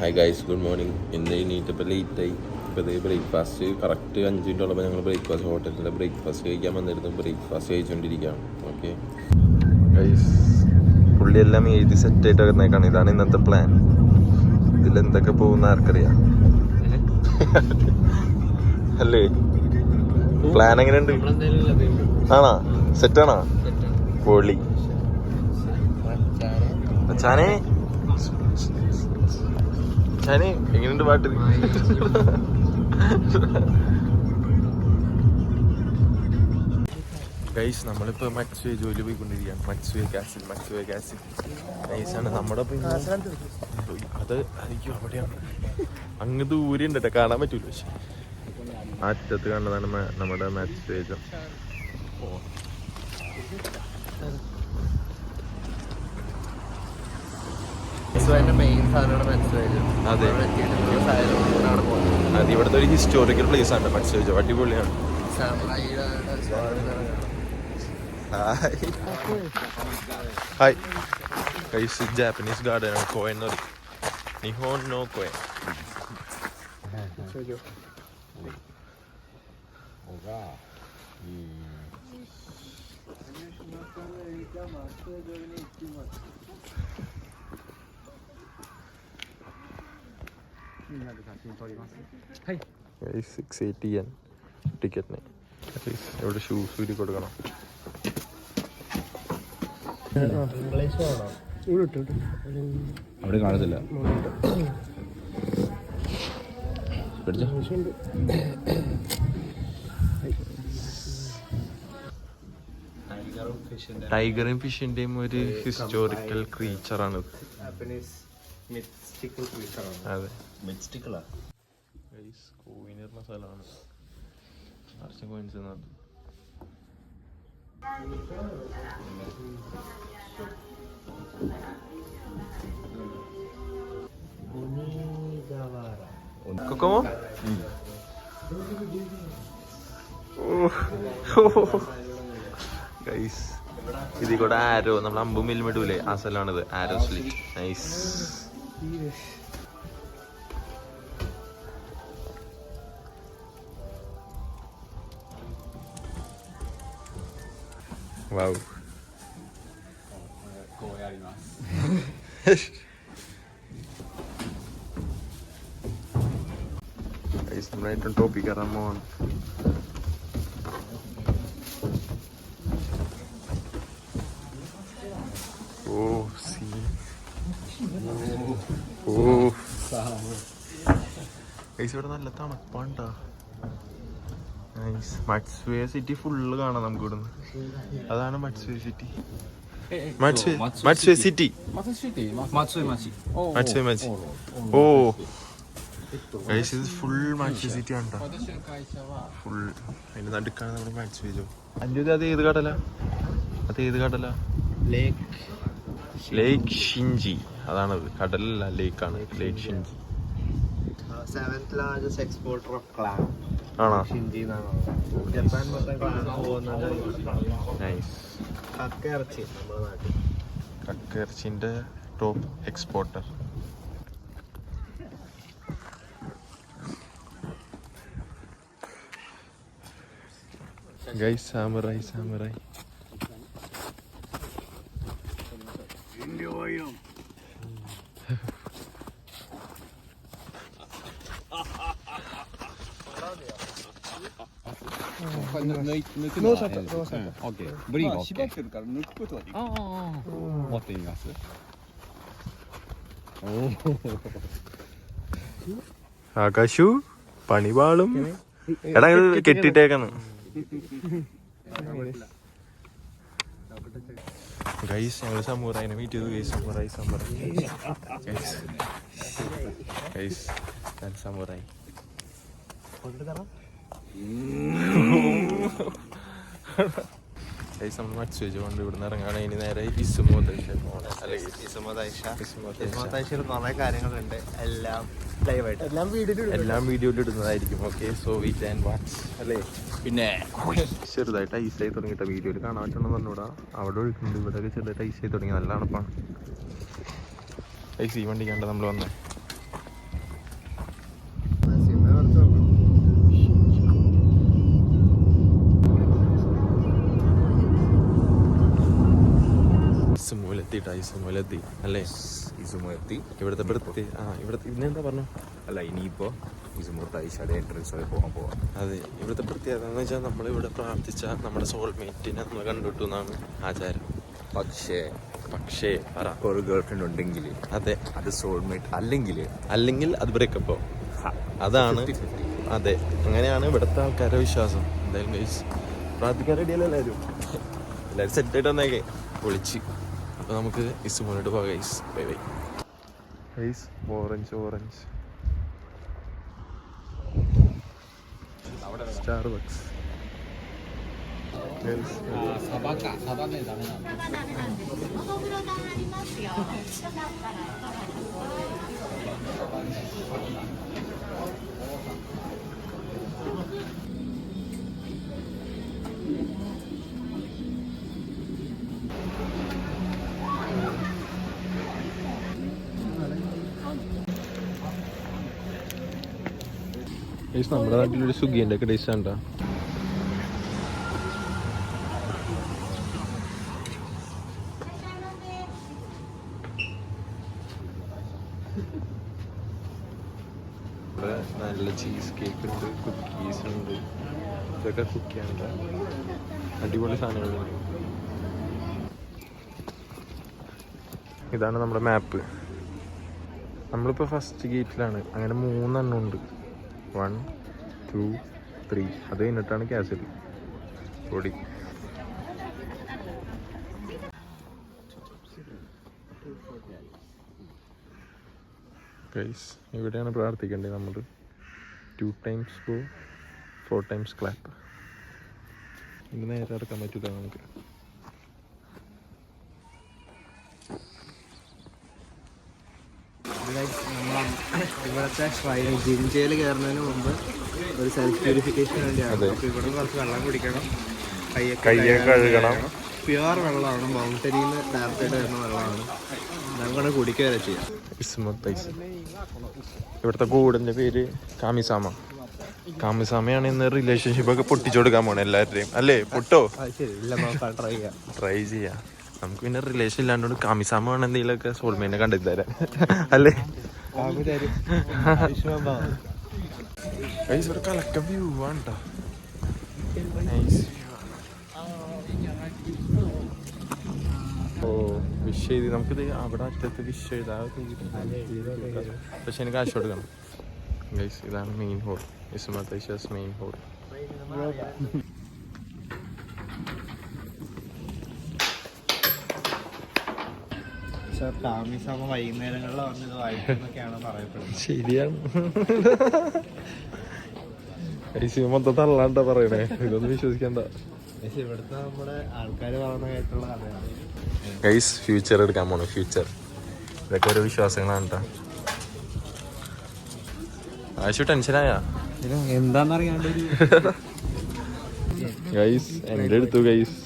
Hi guys, good morning. ഇന്ന് എണീറ്റപ്പോൾ ലേറ്റായി. ഇപ്പോൾ ഇത് ബ്രേക്ക്ഫാസ്റ്റ് കറക്റ്റ് 5 മിനിറ്റോളപ്പോൾ ഞങ്ങൾ ബ്രേക്ക്ഫാസ്റ്റ് ഹോട്ടലിൻ്റെ ബ്രേക്ക്ഫാസ്റ്റ് കഴിക്കാൻ വന്നിരുന്നു. ബ്രേക്ക്ഫാസ്റ്റ് കഴിച്ചുകൊണ്ടിരിക്കുകയാണ്. ഓക്കെ ഗൈസ്, പുള്ളിയെല്ലാം എഴുതി സെറ്റായിട്ട് വരുന്നേക്കാണ്. ഇതാണ് ഇന്നത്തെ പ്ലാൻ. ഇതിലെന്തൊക്കെ പോകുന്ന ആർക്കറിയാം അല്ലേ? പ്ലാൻ എങ്ങനെയുണ്ട്? ആണോ? സെറ്റാണോ? പൊളി. അച്ഛാനെ എങ്ങനെയുണ്ട് പാട്ട്? ഗൈസ്, നമ്മളിപ്പോൾ മക്സ്വേ ജോലി പോയിക്കൊണ്ടിരിക്കുകയാണ്. മക്സ്വേ കാസിൽ നൈസാണ് നമ്മുടെ. അത് അയ്യോ, അവിടെയാണ്. അങ്ങ് ദൂരെ ഉണ്ട് കേട്ടോ, കാണാൻ പറ്റൂല. പക്ഷെ അറ്റത്ത് കണ്ടതാണ് നമ്മുടെ മക്സ്വേജ്. അതെ, അത് ഇവിടുത്തെ ഒരു ഹിസ്റ്റോറിക്കൽ പ്ലേസ് ആണ് മക്സ്വേജ്. അടിപൊളിയാണ്. ഹായ് ഗൈസ്, ജാപ്പനീസ് ഗാർഡൻ ആണ്. കോയൻ എന്ന് പറയും. നിഹോൻ നോ കോയൻ. ഗൈസ് 680 yen ടിക്കറ്റിന്. ഇവിടെ ഷൂസ് ഊരി കൊടുക്കണം. അവിടെ കാണത്തില്ല. ടൈഗറും ഫിഷിന്റെയും ഒരു ഹിസ്റ്റോറിക്കൽ ക്രീച്ചറാണ്. അതെ, കോയിനിരുന്ന സ്ഥലമാണ്. Coins COCOMO. ഗൈസ്, ഇതിൽ കൂടെ ആരോ നമ്മൾ 50 മില്ലിമീറ്റർ ഇടൂലേ, ആ സ്ഥലമാണിത്. ആരോ സ്ലിറ്റ്. നൈസ്. വൗ. ഗൈസ്, നമ്മളായിട്ടും ടോപ്പിൽ കയറാൻ പോവാണ്. ഇവിടെ നല്ല തണുപ്പാണ്ടാ. മക്സ്വേ സിറ്റി ഫുള്ള് കാണാം നമുക്ക് ഇവിടുന്ന്. അതാണ് മക്സ്വേ സിറ്റി. മക്സ്വേ സിറ്റി. ഓ ഗൈസ്, ഇത് ഫുൾ മക്സ്വേ സിറ്റി ആണ്. ഫുൾ അതിന്റെ നടുക്കാണ് നമ്മുടെ മക്സ്വേ ജോ. അഞ്ചു അത് ഏത് കടല? ലേക്ക് ഷിൻജി. അതാണത്. കടലല്ല, ലേക്കാണ്. ലേക്ക് Shinji. 7th largest exporter of clam. ആണോ? ഷിൻജി എന്നാണ്. ജപ്പാൻ മൊത്തം ക്ലാം പോകുന്നത്. നൈസ്. കക്കയിറച്ചി നമ്മുടെ നാട്ടിൽ. കക്കയിറച്ചിന്റെ ടോപ്പ് എക്സ്പോർട്ടർ. Guys, samurai. ആകാശു പണിവാളും. എടാ, കെട്ടിട്ടേക്കാണ്. ഗൈസ്, ഞങ്ങൾ സമുറായിനെ മീറ്റ് ചെയ്തു. Guys, samurai. ഗൈസ്, ഞാൻ സമുറായി. ഗൈസ്, നമ്മൾ മക്സ്വേ കൊണ്ട് ഇവിടുന്ന് ഇറങ്ങാണ്. ഇനി നേരെ ഇസുമോതൈഷയിൽ കുറെ കാര്യങ്ങളുണ്ട്. എല്ലാം ലൈവായിട്ട് എല്ലാം വീഡിയോയിൽ ഇടുന്നതായിരിക്കും. Okay, so we can watch അല്ലേ? പിന്നെ ചെറുതായിട്ട് ഐസായി തുടങ്ങിയിട്ട വീഡിയോയിൽ കാണാൻ പറ്റണമെന്ന് പറഞ്ഞൂടാ. അവിടെ ഒഴുക്കുന്നുണ്ട്. ഇവിടെയൊക്കെ ചെറുതായിട്ട് ഐസായി തുടങ്ങി. നല്ല തണുപ്പാണ്. ഐസ് ഈ വണ്ടിക്കാണ്ട് നമ്മൾ വന്നേ. എത്തിയിട്ടാ ഇസുമോലെത്തി അല്ലേ? ഇസുമോ എത്തി. ഇവിടുത്തെ ഇവിടുത്തെ ഇന്നെന്താ പറഞ്ഞു? അല്ല ഇനിയിപ്പോൾ ഇസുമോ തൈശാടെ എൻട്രൻസ് വരെ പോകാൻ. അതെ, ഇവിടുത്തെ പ്രത്യേകത എന്ന് വെച്ചാൽ നമ്മളിവിടെ പ്രാർത്ഥിച്ച നമ്മുടെ സോൾമേറ്റിനെ നമ്മൾ കണ്ടുകിട്ടു എന്നാണ് ആചാരം. പക്ഷേ ഒരു ഗേൾ ഫ്രണ്ട് ഉണ്ടെങ്കിൽ അതെ, അത് സോൾമേറ്റ് അല്ലെങ്കിൽ അത് ബ്രേക്കപ്പോ. അതാണ്. അതെ, അങ്ങനെയാണ് ഇവിടുത്തെ ആൾക്കാരുടെ വിശ്വാസം. എന്തായാലും ഗൈസ് പ്രാർത്ഥിക്കാൻ റെഡിയല്ലേ എല്ലാവരും സെറ്റായിട്ട് വന്നേക്കെ പൊളിച്ച്. അപ്പോൾ നമുക്ക് ഇസുമോനോട്ട് പോകാം guys. Bye bye guys. Orange Starbucks. നമ്മുടെ നാട്ടിലൊരു സുഗിൻ്റെ ഒക്കെ ടേസ്റ്റ് ഉണ്ടോ? ഇവിടെ നല്ല ചീസ് കേക്ക് ഉണ്ട്, കുക്കീസ് ഉണ്ട്. ഇതൊക്കെ കുക്ക് ചെയ്യാനുണ്ട്. അടിപൊളി സാധനങ്ങളുണ്ട്. ഇതാണ് നമ്മുടെ മാപ്പ്. നമ്മളിപ്പോൾ ഫസ്റ്റ് ഗേറ്റിലാണ്. അങ്ങനെ 3 എണ്ണം ഉണ്ട്. 1, 2, 3. അത് കഴിഞ്ഞിട്ടാണ് കാസൽ പൊടി. ഗൈസ്, ഇവിടെയാണ് പ്രാർത്ഥിക്കേണ്ടത് നമ്മൾ. 2 times go, 4 times clap. ഇത് നേരെ ഇറക്കാൻ പറ്റില്ല നമുക്ക്. ഇവിടുത്തെ ഷ്രൈൻ ജിഞ്ചയിൽ കയറുന്നതിന് മുമ്പ് ഒരു സെൽഫ് പ്യൂരിഫിക്കേഷന് വേണ്ടിയാണ്. അപ്പോൾ ഇവിടെ കുറച്ച് വെള്ളം കുടിക്കണം, കയ്യൊക്കെ കഴുകണം. പ്യുവർ വെള്ളമാണ്, മൗണ്ടനിൽ നിന്ന് ഡയറക്റ്റായിട്ട് വരുന്ന വെള്ളമാണ്. നമുക്കവിടെ കുടിക്കുക വരെ ചെയ്യാം. ഇവിടുത്തെ കൂടിൻ്റെ പേര് കാമിസാമയാണ്. ഇന്ന് റിലേഷൻഷിപ്പൊക്കെ പൊട്ടിച്ചു കൊടുക്കാൻ പോണേ എല്ലാവരുടെയും അല്ലേ? പൊട്ടോ? ട്രൈ ചെയ്യാം. നമുക്ക് പിന്നെ റിലേഷൻ ഇല്ലാണ്ട് കാമിസാമ വേണം എന്തെങ്കിലുമൊക്കെ സോൾമേറ്റിനെ കണ്ടെത്തി തരാം അല്ലേ? ഇവിടെ കളക്കം വ്യൂ ആണ് കേട്ടോ. ഓ, വിഷ് ചെയ്ത് നമുക്കിത് അവിടെ അറ്റത്ത് വിഷ് എഴുതാ. പക്ഷെ എനിക്ക് കാശ് കൊടുക്കണം ഗൈസ്. ഇതാണ് main whole, Izumo തൈശാസ് main whole. കാമിസാമ വൈകുന്നേരങ്ങളിൽ വന്നത് വായിക്കുന്നൊക്കെയാണ് പറയപ്പെടുന്നത്. ശരിയാണ്. മൊത്തം തള്ളാണ്ട പറയണേ, ഇതൊന്നും വിശ്വസിക്കണ്ട. ഇവിടുത്തെ നമ്മുടെ ആൾക്കാർ പറയുന്ന കേട്ടുള്ള കഥയാണ് ഗൈസ്. ഫ്യൂച്ചർ എടുക്കാൻ പോണു. ഫ്യൂച്ചർ ഇതൊക്കെ ഓരോ വിശ്വാസങ്ങളാണ് കേട്ടോ. ആശു ടെൻഷനായ എന്താന്നറിയാണ്ട് ഗൈസ്. എൻ്റെ എടുത്തു ഗൈസ്.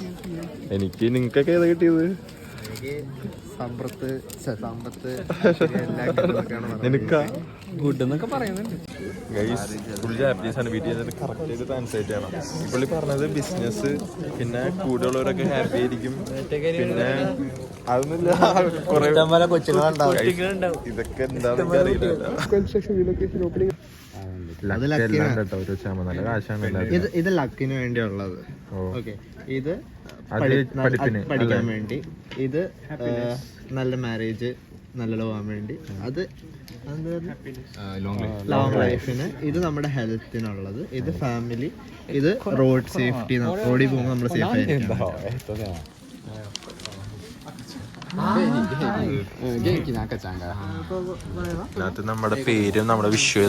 എനിക്ക് നിങ്ങൾക്കൊക്കെ ഏതാ കിട്ടിയത്? സമ്പത്ത് നിനക്കാ ഗുഡ് എന്നൊക്കെ പറയുന്നുണ്ട് ഗൈസ്. ഫുൾ ജാപ്പനീസ് ആണ്. വീട്ടിൽ ചെന്നിട്ട് കറക്റ്റ് ചെയ്ത് ട്രാൻസ്ലേറ്റ് ചെയ്യണം. പുള്ളി പറഞ്ഞത് ബിസിനസ്, പിന്നെ കൂടെയുള്ളവരൊക്കെ ഹാപ്പി ആയിരിക്കും, പിന്നെ അതൊന്നുമില്ല കുറെ കൊച്ചുങ്ങളുണ്ടാവും. ഇതൊക്കെ എന്താണെന്ന് അറിയില്ല. ഒരു നല്ല കാശാണ്. ഇത് ലക്കിന് വേണ്ടിയുള്ളത്. ഓക്കെ, ഇത് പഠിക്കാൻ വേണ്ടി, ഇത് നല്ല മാരേജ് നല്ലത് പോകാൻ വേണ്ടി, അത് ലോങ് ലൈഫിന്, ഇത് നമ്മുടെ ഹെൽത്തിനുള്ളത്, ഇത് ഫാമിലി, ഇത് റോഡ് സേഫ്റ്റി. റോഡിൽ പോകുമ്പോൾ നമ്മൾ സേഫ് ആയിരിക്കും. അതിനകത്ത് നമ്മുടെ പേരും നമ്മുടെ വിഷയം.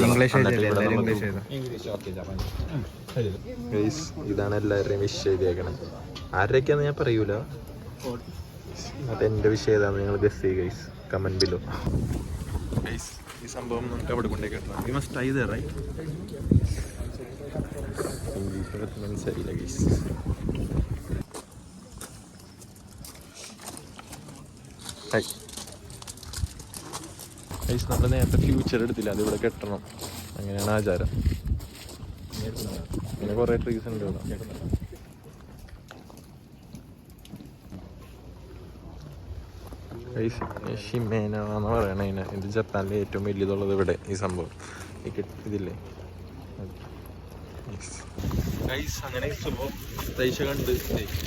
ഇതാണ് എല്ലാവരുടെയും വിഷയം എഴുതിയേക്കണേ. ആരുടെയൊക്കെയാന്ന് ഞാൻ പറയൂല. അതെന്റെ വിഷയം ഏതാന്ന് നിങ്ങൾ ഗസ് ചെയ്യുക ഗൈസ്, കമന്റ് ബിലോ. ഈ സംഭവം നമുക്ക് അവിടെ കൊണ്ടേക്കാം. ഇംഗ്ലീഷ് മനസ്സിലായില്ല ഗൈസ്. ഗൈസ്, നമ്മൾ നേരത്തെ ഫ്യൂച്ചർ എടുത്തില്ല, അതിവിടെ കെട്ടണം. അങ്ങനെയാണ് ആചാരം. പിന്നെ കുറേ ട്രീസ് ഉണ്ട് ഇവിടെ. ഷിമേന എന്ന് പറയണ ഇതിനെ. ഇത് ജപ്പാനിലെ ഏറ്റവും വലിയതുള്ളത് ഇവിടെ ഈ സംഭവം ഇതില്ലേ. അങ്ങനെ തൈശ കണ്ട്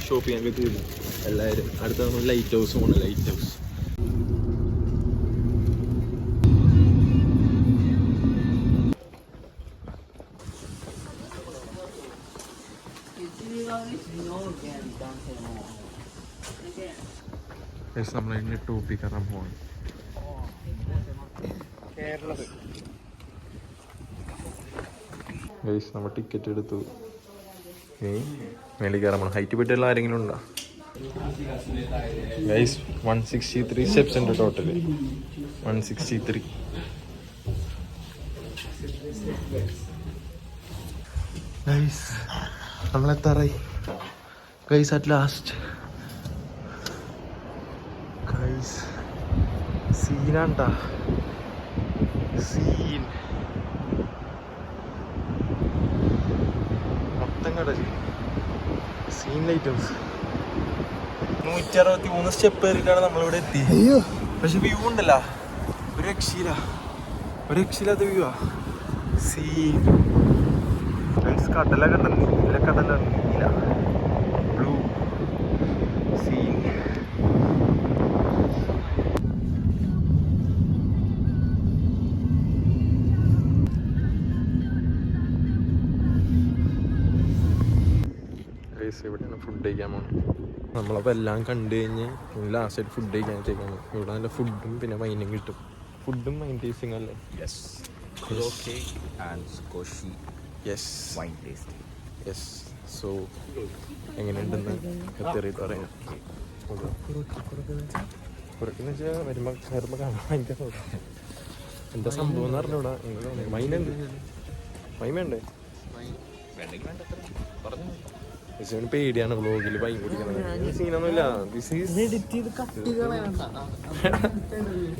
ഷോപ്പ് ചെയ്യാൻ തീർന്നു എല്ലാവരും. അടുത്ത നമ്മൾ ലൈറ്റ് ഹൗസ് പോകണം. ലൈറ്റ് ഹൗസ് നമ്മളതിൻ്റെ ടോപ്പി കയറാൻ പോകണം. നമ്മൾ ടിക്കറ്റ് എടുത്തു. മേളിൽ കയറാൻ പോകണം. ഹൈറ്റ് പറ്റിയുള്ള ആരെങ്കിലും ഉണ്ടോ? 163 സ്റ്റെപ്സ് ഉണ്ട് ടോട്ടല്. 163. നമ്മളെത്താറായി ഗൈസ്. അറ്റ് ലാസ്റ്റ് ഗൈസ് സീനാണ്ടാ. സീൻ മൊത്തം കടല്. Scene lighthouse. 163 സ്റ്റെപ്പ് കയറിയിട്ടാണ് നമ്മളിവിടെ എത്തി. പക്ഷെ വ്യൂ ഉണ്ടല്ലോ ഒരു രക്ഷയില്ലാത്ത വ്യൂ ആ. സീൻ കടലൊക്കെ ഉണ്ട്. നീല കടലാണ്. നീല ബ്ലൂ സീൻ. ഇവിടെയാണ് ഫുഡ് കഴിക്കാൻ പോകുന്നത്. നമ്മളപ്പോൾ എല്ലാം കണ്ടു കഴിഞ്ഞ് ലാസ്റ്റായിട്ട് ഫുഡ് കഴിക്കാൻ വെച്ചേക്കാണ്. ഇവിടെ നല്ല ഫുഡും പിന്നെ വൈനും കിട്ടും. ഫുഡും വൈൻ ടേസ്റ്റിംഗ് അല്ലേ? യെസ്. ആൻഡ് സ്കോഷി yes wine taste. Yes. So എങ്ങനെയുണ്ടെന്ന് എത്തിറിയിട്ട് പറയാം. പുറത്തെന്ന് വെച്ചാൽ വരുമ്പോൾ കാണാൻ ഭയങ്കര എന്താ സംഭവം എന്ന് പറഞ്ഞൂടാ. വൈനുണ്ട്. വൈൻ വേണ്ടേ? പറഞ്ഞു പേടിയാണ് വ്ളോഗിൽ വൈൻ കുടിക്കുന്നത്. സീനൊന്നുമില്ല.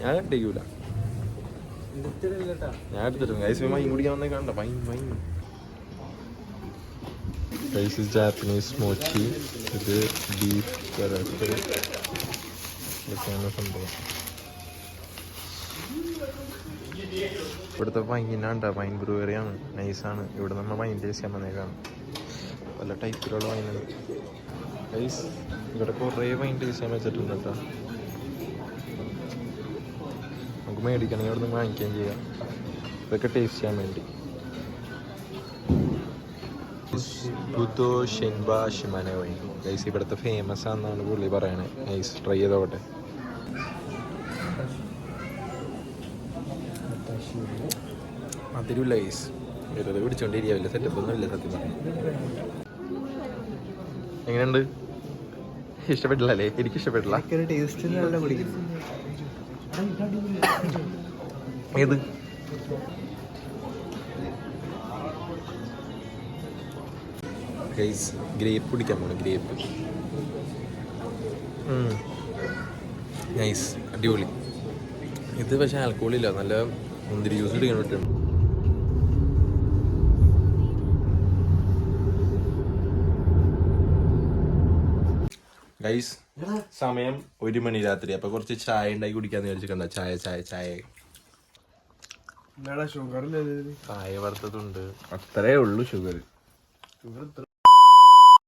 ഞാൻ കട്ടിക്കൂല. ഞാൻ എടുത്തിട്ടുണ്ട് ഗൈസ്. വൈൻ കുടിക്കാൻ വന്നേ കണ്ട. Wine guys Japanese mochi. ഇത് ബീഫ് കരട്ട്. ഇതൊക്കെയാണ് സംഭവം. ഇവിടുത്തെ വൈനാണ്ട. വൈൻ ബ്രൂവറിയാണ്. നൈസാണ്. ഇവിടെ നമ്മൾ വൈൻ ടേസ്റ്റ് ചെയ്യാൻ വന്നേക്കാണ്. പല ടൈപ്പിലുള്ള വൈനുണ്ട് ഗൈസ്. ഇവിടെ കുറേ വൈൻ ടേസ്റ്റ് ചെയ്യാൻ വെച്ചിട്ടുണ്ട് കേട്ടോ. നമുക്ക് മേടിക്കണമെങ്കിൽ ഇവിടെ നിന്ന് വാങ്ങിക്കുകയും ചെയ്യാം. ഇതൊക്കെ ടേസ്റ്റ് ചെയ്യാൻ വേണ്ടി. ബുദ്ധോ ഷെൻബ ഷിമന വൈൻ ഗൈസ് ഇവിടുത്തെ ഫേമസ് ആണെന്നാണ് പുള്ളി പറയണേ. ഗൈസ് ട്രൈ ചെയ്തോട്ടെ. അതിരില്ല ഗൈസ്. വെറുതെ പിടിച്ചോണ്ടിരിക്കില്ല. സെറ്റപ്പ് ഒന്നും ഇല്ല സത്യം പറഞ്ഞു. എങ്ങനെയുണ്ട്? ഇഷ്ടപ്പെട്ടില്ല അല്ലേ? എനിക്ക് ഇഷ്ടപ്പെട്ടില്ല. ഏത് ഗൈസ് ഗ്രേപ്പ് കുടിക്കാൻ പോണം. Grape nice. അടിപൊളി. ഇത് പക്ഷേ ആൽക്കോളില്ല. നല്ല മുന്തിരി ജ്യൂസ് കുടിക്കാൻ പറ്റും. ഗൈസ് സമയം 1 മണി രാത്രി. അപ്പൊ കുറച്ച് ചായ ഉണ്ടാക്കി കുടിക്കാന്ന് വിചാരിച്ചിട്ടുണ്ട. ചായ ചായ വറുത്തതുണ്ട്. അത്രേ ഉള്ളൂ ഷുഗർ.